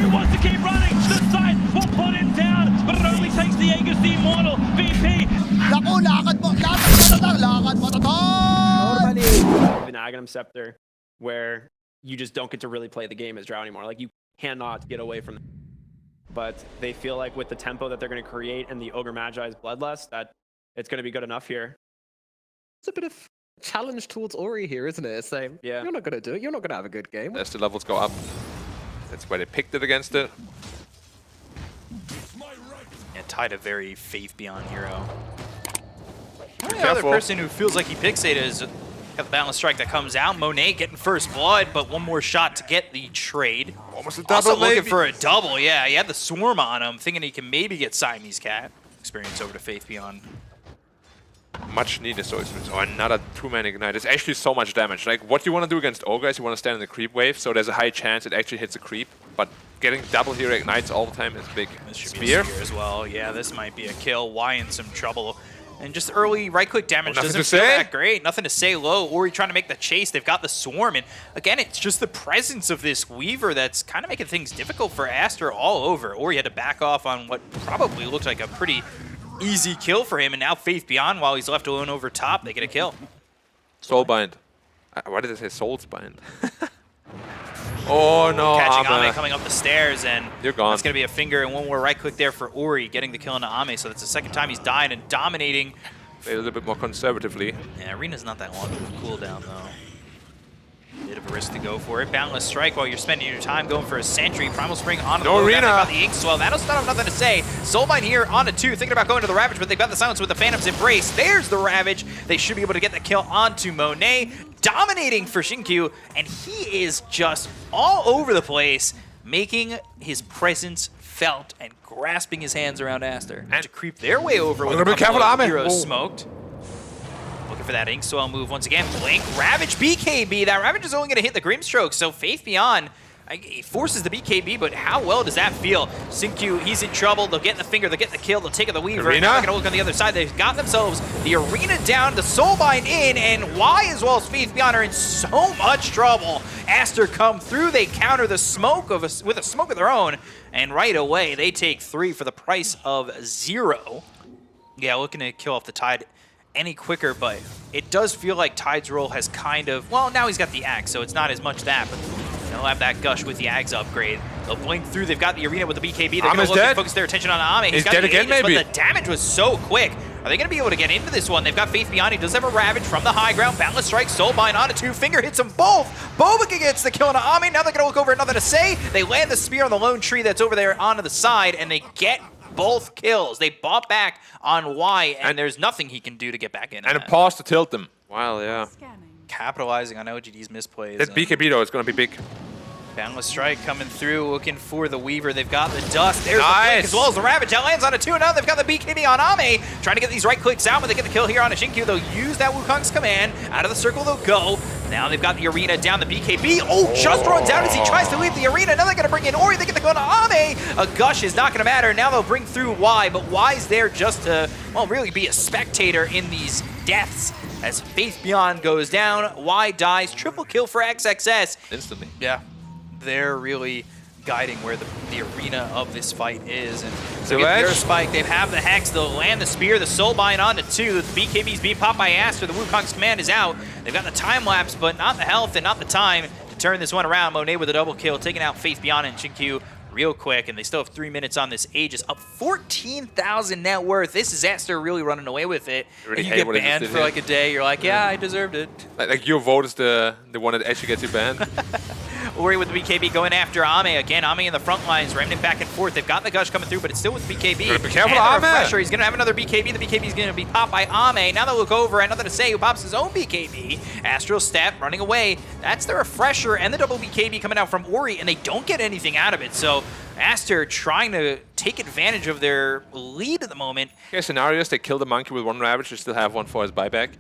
Who wants to keep running? The side will put him down, but it only takes the Aegis the Immortal. VP. Naku, lakad mo to tol! An Aghanim Scepter where you just don't get to really play the game as Drow anymore. Like, you cannot get away from them. But they feel like with the tempo that they're going to create and the Ogre Magi's Bloodlust, that it's going to be good enough here. It's a bit of challenge towards Ori here, isn't it? Saying, Yeah. you're not going to do it. You're not going to have a good game. As the levels go up, that's why they picked it against it. Yeah, Tide a very faith beyond hero. The other careful. person who feels like he picks it is got the balance strike that comes out. Monet getting first blood, but one more shot to get the trade. Almost a double, Also looking maybe. for a double. Yeah, he had the swarm on him, thinking he can maybe get Siamese Cat. Experience over to Faith Beyond. Much needed soul experience. Oh, another 2-man ignite. It's actually so much damage. Like, what you want to do against Ogre is you want to stand in the creep wave, so there's a high chance it actually hits a creep. But getting double hero ignites all the time is big. This should Spear. be a spear as well. Yeah, this might be a kill. Y in some trouble. And just early right-click damage nothing doesn't to feel say. that great. Nothing to say low. Ori trying to make the chase. They've got the swarm. And again, it's just the presence of this Weaver that's kind of making things difficult for Aster all over. Ori had to back off on what probably looked like a pretty easy kill for him. And now Faith Beyond, while he's left alone over top, they get a kill. Soulbind. Why did I say Soulsbind? Oh no, Catching Ame. Ame coming up the stairs, and You're gone. that's going to be a finger and one more right click there for Ori, getting the kill into Ame. So that's the second time he's died and dominating. Play a little bit more conservatively. Yeah, Arena's not that long of a cooldown, though. Bit of a risk to go for it. Boundless Strike while you're spending your time going for a Sentry. Primal Spring on the No low. Arena. They've got the Ink Swell. That'll start off nothing to say. Soulbind here on a 2, thinking about going to the Ravage, but they've got the Silence with the Phantom's Embrace. There's the Ravage. They should be able to get the kill onto Monet. Dominating for Shinkyu, and he is just all over the place, making his presence felt and grasping his hands around Aster. And to creep their way over with a be couple careful, of Ame. heroes Whoa. smoked. Looking for that Ink Swell move once again. Blink, Ravage, BKB. That Ravage is only going to hit the Grimstroke, so Faith Beyond, he forces the BKB, but how well does that feel? Sinkyu, he's in trouble. They'll get the finger, they'll get the kill, they'll take the Weaver. Arena? Now they're going to look on the other side. They've got themselves the Arena down, the Soulbind in, and Y as well as Faith Beyond are in so much trouble. Aster come through, they counter the smoke with a smoke of their own, and right away they take 3 for the price of 0. Yeah, looking to kill off the Tide any quicker, but it does feel like Tide's role has kind of, well, now he's got the Axe, so it's not as much that, but they'll have that Gush with the Axe upgrade. They'll blink through, they've got the Arena with the BKB, they're going to look and focus their attention on Ame. He's got dead the again, Aegis, maybe. But the damage was so quick. Are they going to be able to get into this one? They've got Faith Beyond, he does have a Ravage from the high ground, Boundless Strike, Soulbind onto 2, finger hits them both. Bobika gets the kill on Ame, now they're going to look over at nothing to say. They land the spear on the lone tree that's over there onto the side, and they get both kills. They bought back on Y, and there's nothing he can do to get back in. And a pause to tilt them. Wow, yeah. Capitalizing on LGD's misplays. That BKB though is going to be big. Boundless Strike coming through, looking for the Weaver. They've got the Dust. There's the Nice. Blink as well as the Ravage. That lands on a 2. Now they've got the BKB on Ame. Trying to get these right clicks out, but they get the kill here on a Shinkyu. They'll use that Wukong's command. Out of the circle they'll go. Now they've got the Arena down the BKB. Oh, just runs out as he tries to leave the Arena. Now they're going to bring in Ori. They get the kill on Ame. A Gush is not going to matter. Now they'll bring through Y, but Y's there just to, well, really be a spectator in these deaths. As Faith Beyond goes down, Y dies. Triple kill for XXS. Instantly. Yeah, they're really guiding where the arena of this fight is. And So they get their Edge. spike, they have the Hex, they'll land the Spear, the Soulbind onto 2. The BKB's being popped by Aster, the Wukong's command is out. They've got the time lapse, but not the health and not the time to turn this one around. Monet with a double kill, taking out Faith Beyond and Shinkyu real quick, and they still have 3 minutes on this. Aegis up 14,000 net worth. This is Aster really running away with it. Really And you hate get what he just banned did for here. like a day, you're like, yeah, I deserved it. Like your vote is the one that actually gets you banned. Ori with the BKB going after Ame. Again, Ame in the front lines, ramming back and forth. They've got the Gush coming through, but it's still with BKB. Gotta be careful, and the Ame. Refresher. He's going to have another BKB. The BKB is going to be popped by Ame. Now they'll look over, and nothing to say, who pops his own BKB. Astral Step running away. That's the Refresher and the double BKB coming out from Ori, and they don't get anything out of it. So Aster trying to take advantage of their lead at the moment. Okay, scenarios, they kill the monkey with 1 Ravage, they still have 1 for his buyback.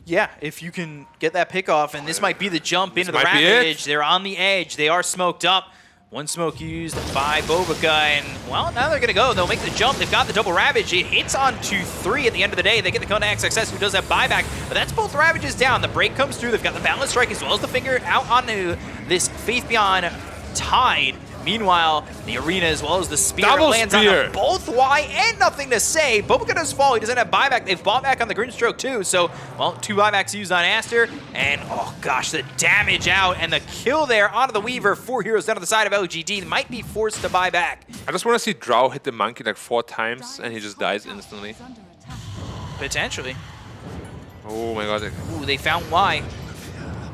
Yeah, if you can get that pick off, and this might be the jump into the might be Ravage. it. They're on the edge. They are smoked up. 1 smoke used by Bobika, and, well, now they're going to go. They'll make the jump. They've got the double Ravage. It hits onto 3 at the end of the day. They get the kill to XXS, who does have buyback, but that's both Ravages down. The break comes through. They've got the Boundless Strike as well as the finger out onto this Faith Beyond Tide. Meanwhile, the arena as well as the spear Double lands spear. on both Y and nothing to say. Bkop does fall. He doesn't have buyback. They've bought back on the Grimstroke too. So, well, 2 buybacks used on Aster. And, oh gosh, the damage out and the kill there onto the Weaver. 4 heroes down to the side of LGD. Might be forced to buy back. I just want to see Drow hit the monkey like 4 times and he just dies instantly. Potentially. Oh my god. Ooh, they found Y.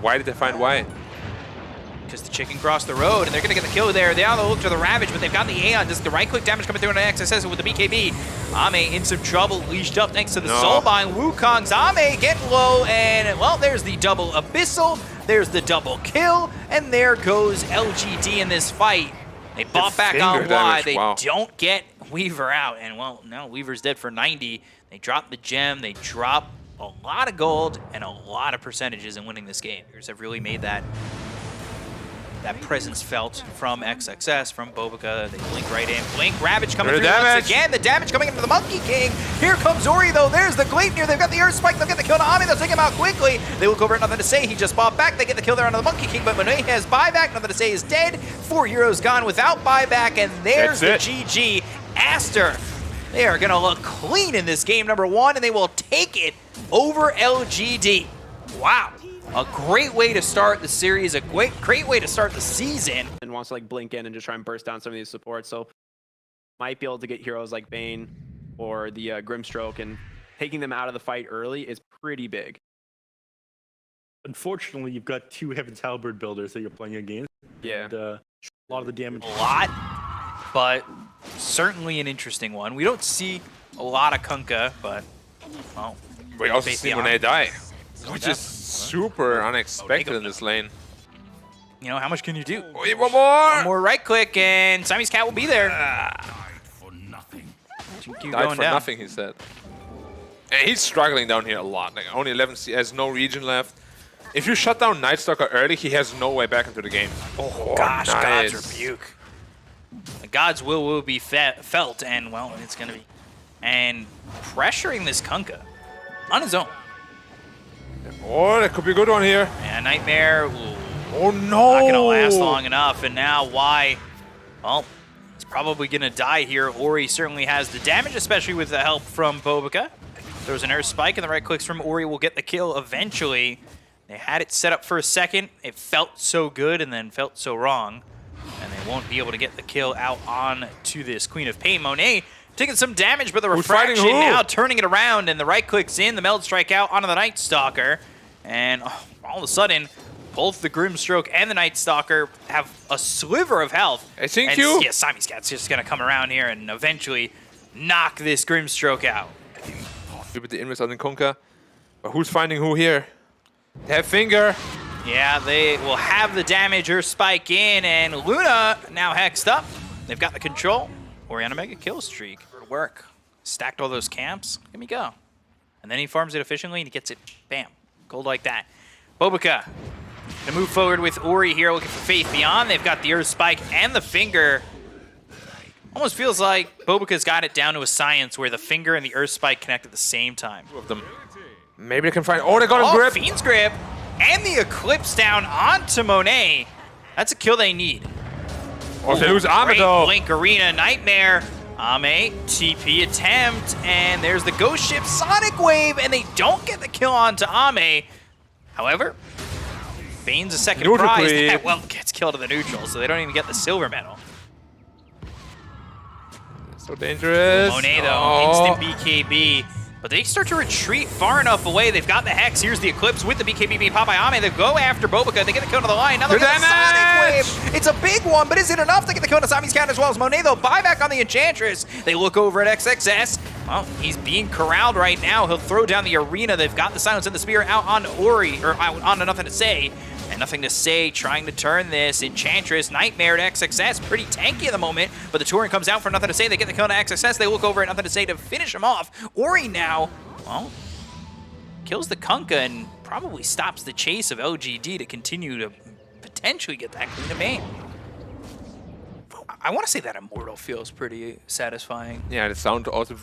Why did they find Y? Because the chicken crossed the road, and they're going to get the kill there. They're on the look to the Ravage, but they've got the Aeon. Just the right-click damage coming through on an XSS with the BKB. Ame in some trouble, leashed up next to the Soulbind. Wukong's Ame getting low, and, well, there's the double Abyssal. There's the double kill, and there goes LGD in this fight. They bought back on Y. They don't get Weaver out, and, well, no, Weaver's dead for 90. They drop the gem. They drop a lot of gold and a lot of percentages in winning this game. Bears have really made that presence felt from XXS, from Bkop. They blink right in. Blink, Ravage coming through once again. The damage coming into the Monkey King. Here comes Ori, though. There's the Gleipnir. They've got the Earth Spike. They'll get the kill to Ami. They'll take him out quickly. They look over at nothing to say. He just bought back. They get the kill there onto the Monkey King, but Monet has buyback. Nothing to say is dead. 4 heroes gone without buyback, and there's the GG. Aster. They are going to look clean in this game, number 1, and they will take it over LGD. Wow. A great way to start the series, a great way to start the season. And wants to like blink in and just try and burst down some of these supports. So might be able to get heroes like Bane or the Grimstroke, and taking them out of the fight early is pretty big. Unfortunately, you've got 2 Heaven's Halberd builders that you're playing against. Yeah. And, a lot of the damage. A lot, but certainly an interesting one. We don't see a lot of Kunkka, but, well, We also see Monet die, which is super unexpected in this lane. You know, how much can you do? Wait, one more! One more right click, and Siamese Cat will be there. Died for nothing, he said. And he's struggling down here a lot. Like, only 11 C, has no region left. If you shut down Nightstalker early, he has no way back into the game. Oh gosh, nice. God's rebuke. The God's will be felt, and, well, it's going to be. And pressuring this Kunkka on his own. Oh, that could be a good one here. And Nightmare, ooh, oh no! not gonna last long enough. And now Y, well, he's probably gonna die here. Ori certainly has the damage, especially with the help from Bkop. Throws an Earth Spike, and the right clicks from Ori will get the kill eventually. They had it set up for a second. It felt so good and then felt so wrong. And they won't be able to get the kill out on to this Queen of Pain. Monet taking some damage, but the refraction now turning it around, and the right clicks in, the Meld Strike out onto the Night Stalker. And all of a sudden, both the Grimstroke and the Night Stalker have a sliver of health. I think and yeah, Siamese Cat's just going to come around here and eventually knock this Grimstroke out. With the invis on the Kunkka. But who's finding who here? They have Finger. Yeah, they will have the damage or spike in, and Luna now hexed up. They've got the control. Oriana mega kill streak. It'll work. Stacked all those camps. Let me go. And then he farms it efficiently and he gets it. Bam. Gold like that. Bkop gonna move forward with Ori here, looking for Faith Beyond. They've got the Earth Spike and the Finger. Almost feels like Bkop's got it down to a science where the Finger and the Earth Spike connect at the same time. Two of them. Maybe they can find. Oh, they got him grip. Fiend's Grip. And the Eclipse down onto Monet. That's a kill they need. Oh, they lose Ame though. Blink Arena Nightmare. Ame, TP attempt, and there's the Ghost Ship Sonic Wave, and they don't get the kill onto Ame. However, Bane's a second prize that, well, gets killed to the neutral, so they don't even get the silver medal. So dangerous. Monet, though, instant BKB. But they start to retreat far enough away. They've got the Hex. Here's the Eclipse with the BKB being popped by Ame. They go after Bkop. They get the kill to the line. Now they're getting the Sonic Wave. It's a big one, but is it enough to get the kill to Sami's Count as well as Monet, though? Buyback on the Enchantress. They look over at XXS. Well, he's being corralled right now. He'll throw down the arena. They've got the Silence and the Spear out on Ori, or out onto Nothing to Say. And Nothing to Say trying to turn this. Enchantress, Nightmare at XXS, pretty tanky at the moment, but the Turin comes out for Nothing to Say. They get the kill to XXS. They look over at Nothing to Say to finish him off. Ori now, well, kills the Kunkka and probably stops the chase of LGD to continue to potentially get that Queen of Pain. I want to say that Immortal feels pretty satisfying. Yeah, the sound also.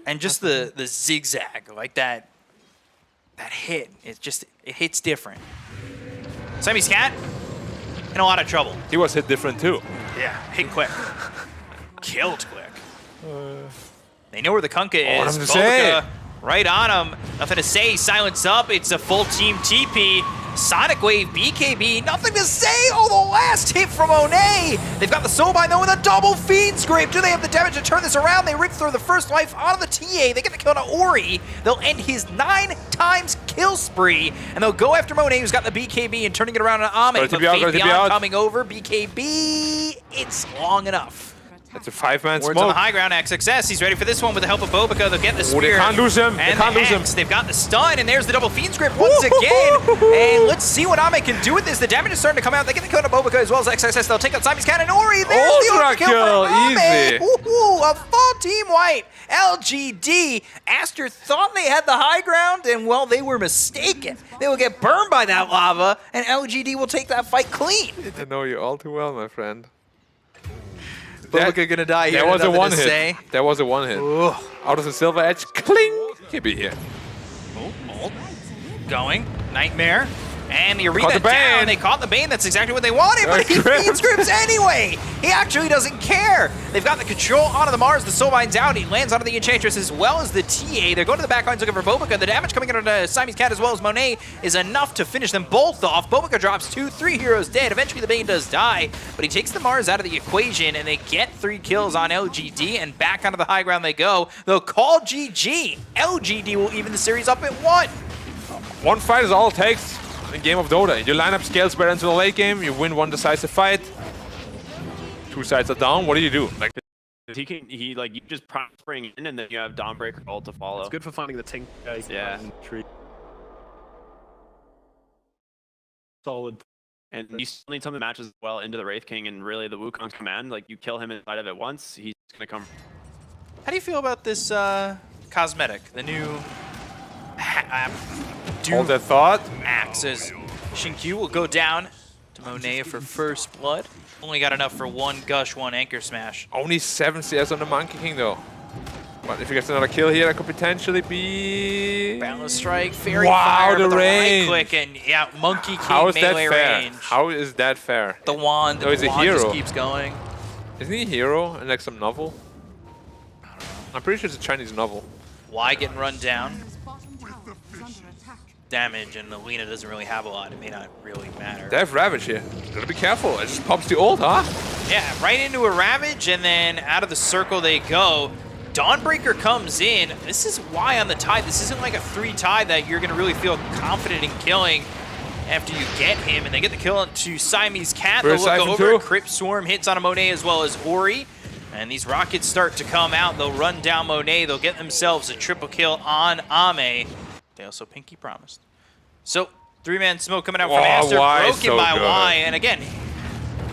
And just the zigzag, like that hit, it hits different. Siamese Cat in a lot of trouble. He was hit different too. Yeah, hit quick. Killed quick. They know where the Kunkka is. Nothing to say. Right on him. Nothing to say. Silence up. It's a full team TP. Sonic Wave, BKB, nothing to say. Oh, the last hit from Oné. They've got the Soulbind though with a double feed scrape. Do they have the damage to turn this around? They rip through the first life onto the TA. They get the kill to Ori. They'll end his 9 times kill spree, and they'll go after Monet, who's got the BKB and turning it around on Ame. But Fabian coming over. BKB, it's long enough. That's a 5-man smoke. Words on the high ground, XXS. He's ready for this one with the help of Bkop. They'll get the spear. They can't lose him. They can't lose him. They've got the stun, and there's the double fiend script once again. And let's see what Ame can do with this. The damage is starting to come out. They get the kill to Bkop as well as XXS. They'll take out Simon's cannon. Ori, there's the ultra kill for Ame. Easy. Ooh, a full team wipe. LGD. Aster thought they had the high ground, and well, they were mistaken. They will get burned by that lava, and LGD will take that fight clean. I know you all too well, my friend. Bkop gonna die here. That was a one hit. Say. That was a one hit. Ooh. Out of the silver edge, cling. He'll be here. Oh, going. Nightmare. And the arena down. They caught the Bane. That's exactly what they wanted, but he feed scripts anyway. He actually doesn't care. They've got the control onto the Mars. The Soulbind's out. He lands onto the Enchantress as well as the TA. They're going to the back lines looking for Bkop. The damage coming into Simon's Cat as well as Monet is enough to finish them both off. Bkop drops 2, 3 heroes dead. Eventually the Bane does die, but he takes the Mars out of the equation, and they get 3 kills on LGD, and back onto the high ground they go. They'll call GG. LGD will even the series up at 1. One fight is all it takes. In game of Dota, your lineup scales better into the late game. You win one decisive fight. 2 sides are down. What do you do? Like you just spring in, and then you have Dawnbreaker ult to follow. It's good for finding the tank guys. Yeah. Tree. Solid. And you still need some of the matches as well into the Wraith King and really the Wukong's command. Like you kill him inside of it once, he's gonna come. How do you feel about this cosmetic? The new Hold that thought. Axes. Shinkyu will go down to Monet for first blood. Only got enough for 1 gush, 1 anchor smash. Only 7 CS on the Monkey King though. But if he gets another kill here, that could potentially be... Balance strike, fairy fire, the but range. right click, and yeah, Monkey King How is that melee fair? range. How is that fair? The wand, he's a hero. just keeps going. Isn't he a hero in like some novel? I'm pretty sure it's a Chinese novel. Why getting run down? Damage, and Alina doesn't really have a lot. It may not really matter. They have Ravage here. Gotta be careful. It just pops the ult, huh? Yeah, right into a Ravage, and then out of the circle they go. Dawnbreaker comes in. This is why on the tide, this isn't like a 3 tide that you're going to really feel confident in killing after you get him. And they get the kill to Siamese Cat. They'll look over. Crypt Swarm hits on a Monet as well as Ori. And these rockets start to come out. They'll run down Monet. They'll get themselves a triple kill on Ame. They also pinky promised. So, 3-man smoke coming out from Aster, broken by Y. And again,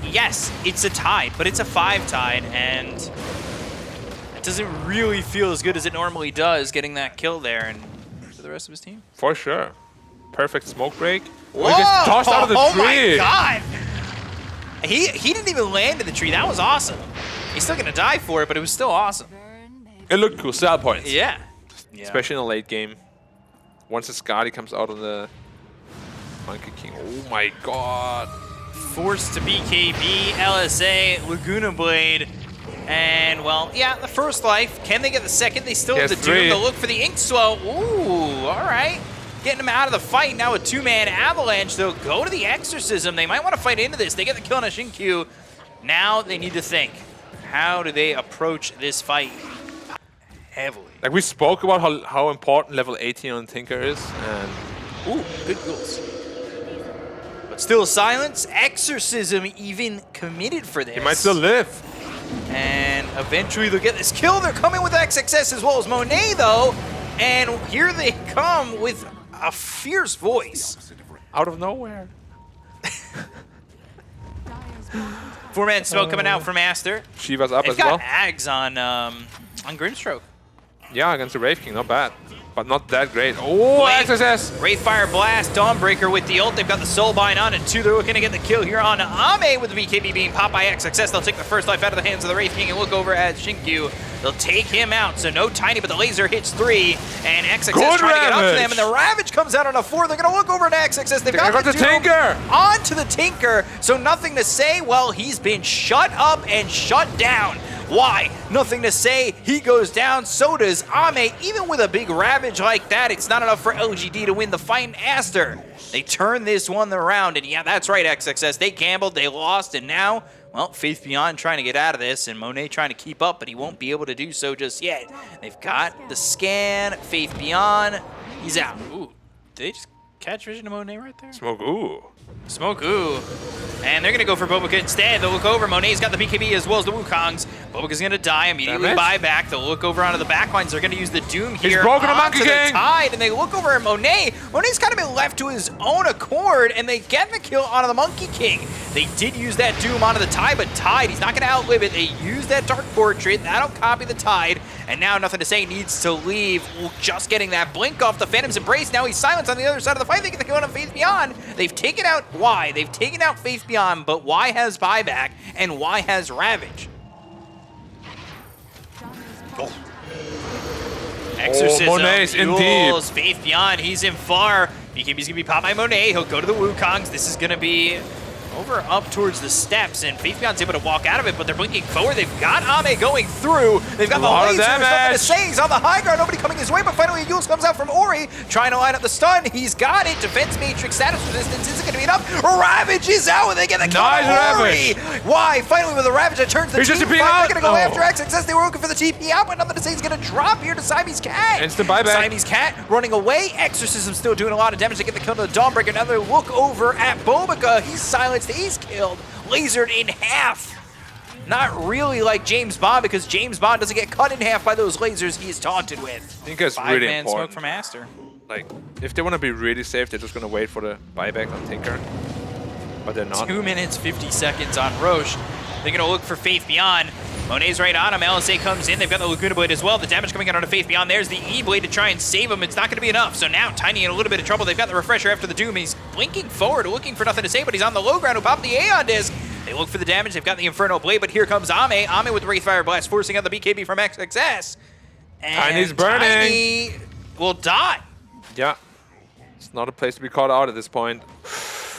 yes, it's a tide, but it's a 5 tide, and it doesn't really feel as good as it normally does getting that kill there and for the rest of his team. For sure. Perfect smoke break. Whoa! He gets tossed out of the tree. Oh my god! He didn't even land in the tree. That was awesome. He's still gonna die for it, but it was still awesome. It looked cool. Sell points. Yeah. Especially in the late game. Once the Skadi comes out of the Monkey King. Oh my god. Forced to BKB, LSA, Laguna Blade. And, well, yeah, the first life. Can they get the second? They still have the Doom. They'll look for the Ink Swell. Ooh, all right. Getting him out of the fight. Now a 2-man Avalanche. They'll go to the Exorcism. They might want to fight into this. They get the kill on a Shinkyu. Now they need to think. How do they approach this fight? Heavily. Like we spoke about how important level 18 on Tinker is, and ooh, good goals. But still silence. Exorcism even committed for this. He might still live. And eventually they'll get this kill. They're coming with XXS as well as Monet though. And here they come with a fierce voice. Out of nowhere. 4-man smoke coming out from Aster. Shiva's up They've as well. got Ags on Grimstroke. Yeah, against the Wraith King, not bad. but not that great. Oh, Blade, XSS! Wraithfire Blast, Dawnbreaker with the ult. They've got the Soulbind on it too. They're looking to get the kill here on Ame with the BKB being popped by XXS. They'll take the first life out of the hands of the Wraith King and look over at Shinkyu. They'll take him out, so no Tiny, but the laser hits 3, and XXS Good trying to get up to Ravage. them, and the Ravage comes out on a 4. They're going to look over at XXS. They've got the Doom Tinker! onto the Tinker, so nothing to say. Well, he's been shut up and shut down. Why? Nothing to say. He goes down, so does Ame. Even with a big Ravage like that, it's not enough for LGD to win the fight in Aster. They turn this one around, and yeah, that's right, XXS. They gambled, they lost, and now, well, Faith Beyond trying to get out of this, and Monet trying to keep up, but he won't be able to do so just yet. They've got the scan, Faith Beyond, he's out. Ooh, did they just catch vision of Monet right there? Smoke, ooh. Smoke, ooh. And they're going to go for Bobika instead. They'll look over. Monet's got the BKB as well as the Wukongs. Bobika's going to die, immediately buy back. They'll look over onto the backlines. They're going to use the Doom here. He's broken a onto Monkey the King. Tide, and they look over at Monet. Monet's kind of been left to his own accord, and they get the kill onto the Monkey King. They did use that Doom onto the Tide, but Tide, he's not going to outlive it. They use that Dark Portrait. That'll copy the Tide, and now Nothing to Say needs to leave. Just getting that blink off the Phantom's Embrace. Now he's silenced on the other side of the fight. They get the kill on Faith Beyond. They've taken out Y. They've taken out Faith Beyond, but Y has buyback, and Y has Ravage. Oh. Exorcism. Monet's in deep. Faith Beyond, he's in far. BKB's gonna be popped by Monet. He'll go to the Wukongs. This is gonna be over up towards the steps, and Faith Beyond's able to walk out of it, but they're blinking forward. They've got Ame going through. They've got the lasers. Nothing to say. He's on the high ground. Nobody coming his way, but finally Yules comes out from Ori, trying to line up the stun. He's got it. Defense Matrix status resistance isn't going to be enough. Ravage is out, and they get the kill on Ori. Why? Finally, with the Ravage that turns the team fight. They're going to go after XXS. They were looking for the TP out, but Nothing to Say is going to drop here to Siamese Cat. Instant buyback. Siamese Cat running away. Exorcism still doing a lot of damage to get the kill to the Dawnbreaker. Now they look over at Bobika. He's silenced. He's killed. Lasered in half. Not really like James Bond, because James Bond doesn't get cut in half by those lasers he's taunted with. I think that's really Five-man important. smoke from Aster. Like, if they want to be really safe, they're just going to wait for the buyback on Tinker. But they're not. 2 minutes, 50 seconds on Roche. They're going to look for Faith Beyond. Monet's right on him. LSA comes in. They've got the Laguna Blade as well. The damage coming out onto Faith Beyond. There's the E-Blade to try and save him. It's not going to be enough. So now Tiny in a little bit of trouble. They've got the Refresher after the Doom. He's blinking forward, looking for Nothing to Say, but he's on the low ground. Who popped the Aeon Disc. They look for the damage. They've got the Inferno Blade, but here comes Ame. Ame with the Wraithfire Blast, forcing out the BKB from XXS. And Tiny's burning. Tiny will die. Yeah. It's not a place to be caught out at this point.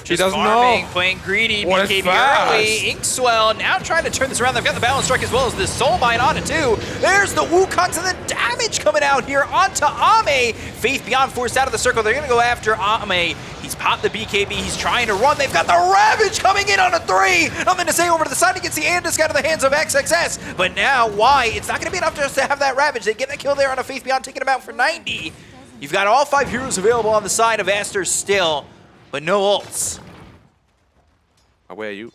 She Just doesn't farming, know. playing greedy, What BKB is fast. early, Inkswell now trying to turn this around. They've got the Balance Strike as well as the Soulbind on it too. There's the Wukongs and the damage coming out here onto Ame. Faith Beyond forced out of the circle. They're gonna go after Ame. He's popped the BKB, he's trying to run. They've got the Ravage coming in on a 3. Nothing to Say over to the side. He gets the Andisk out of the hands of XXS. But now, why? It's not gonna be enough just to have that Ravage. They get the kill there on a Faith Beyond, taking him out for 90. You've got all 5 heroes available on the side of Aster still, but no ults. Where are you?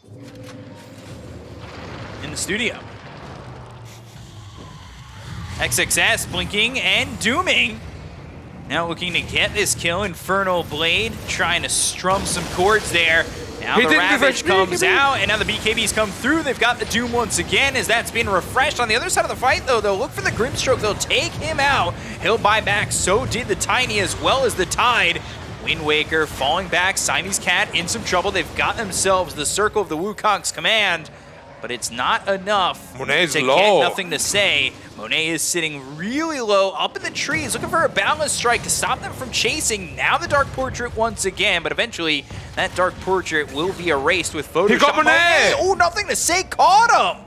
In the studio. XXS blinking and dooming. Now looking to get this kill. Infernal Blade trying to strum some chords there. Now the Ravage comes out, and now the BKBs come through. They've got the Doom once again as that's been refreshed. On the other side of the fight, though, they'll look for the Grimstroke. They'll take him out. He'll buy back. So did the Tiny as well as the Tide. Wind Waker falling back. Siamese Cat in some trouble. They've got themselves the Circle of the Wukong's command, but it's not enough Monet's to low. get Nothing to Say. Monet is sitting really low up in the trees, looking for a Balance Strike to stop them from chasing. Now the Dark Portrait once again, but eventually that Dark Portrait will be erased with Photoshop. He got Monet! Oh, Nothing to Say caught him!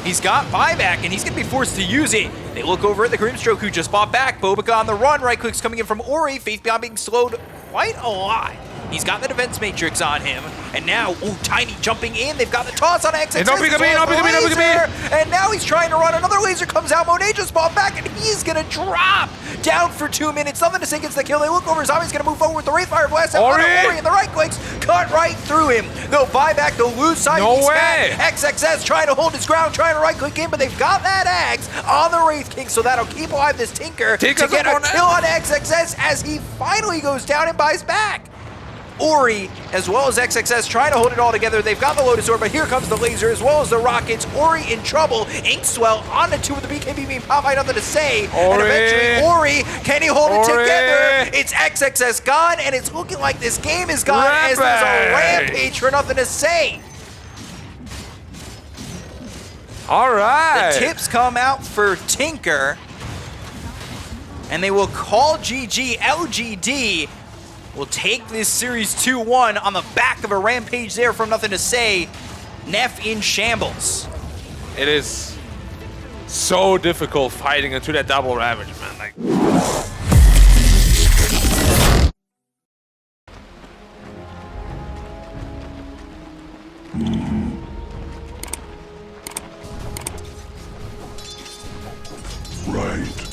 He's got buyback, and he's going to be forced to use it. They look over at the Grimstroke, who just bought back. Bobika on the run. Right click's coming in from Ori. Faith Beyond being slowed quite a lot. He's got the Defense Matrix on him. And now, ooh, Tiny jumping in. They've got the toss on XXS. No BKB. And now he's trying to run. Another laser comes out. Monet just bought back, and he's going to drop. Down for 2 minutes. Nothing to Say gets the kill. They look over. Zombie's going to move forward with the Wraithfire Blast. Ori and the right clicks cut right through him. They'll buy back. They'll lose side. No way. XXS trying to hold his ground, trying to right click in, but they've got that axe on the Wraith King, so that'll keep alive this Tinker to get a kill on XXS as he finally goes down and buys back. Ori as well as XXS trying to hold it all together. They've got the Lotus Orb, but here comes the laser as well as the rockets. Ori in trouble. Inkswell on the 2 with the BKB being popped by nothing to say. And eventually Ori, can he hold it together? It's XXS gone, and it's looking like this game is gone as there's a rampage for nothing to say. All right. The tips come out for Tinker, and they will call GG. LGD will take this series 2-1 on the back of a rampage there from nothing to say. Neff in shambles. It is so difficult fighting into that double ravage, man. Like. Right.